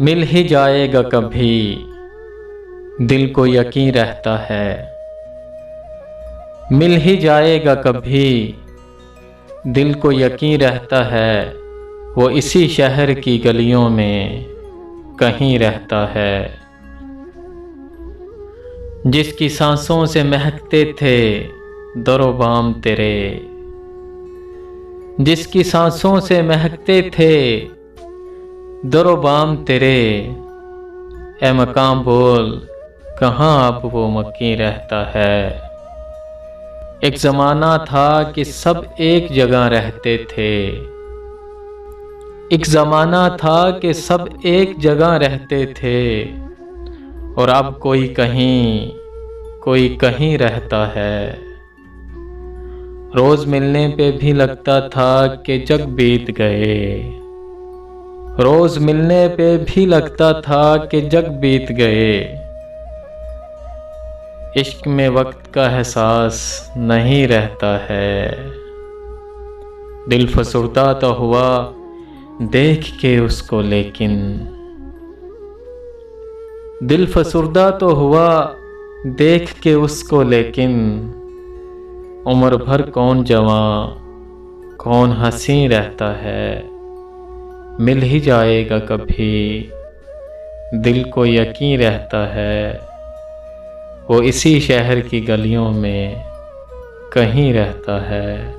मिल ही जाएगा कभी, दिल को यकीन रहता है। मिल ही जाएगा कभी, दिल को यकीन रहता है। वो इसी शहर की गलियों में कहीं रहता है। जिसकी सांसों से महकते थे दरोबाम तेरे, जिसकी सांसों से महकते थे दरोबाम तेरे। ए मकाम बोल कहाँ अब वो मक्की रहता है। एक ज़माना था कि सब एक जगह रहते थे। एक ज़माना था कि सब एक जगह रहते थे। और अब कोई कहीं रहता है। रोज़ मिलने पे भी लगता था कि जग बीत गए। रोज़ मिलने पे भी लगता था कि जग बीत गए। इश्क में वक्त का एहसास नहीं रहता है। दिल फसुर्दा तो हुआ देख के उसको, लेकिन दिल फसुर्दा तो हुआ देख के उसको, लेकिन उम्र भर कौन जवां कौन हंसी रहता है। मिल ही जाएगा कभी, दिल को यकीन रहता है। वो इसी शहर की गलियों में कहीं रहता है।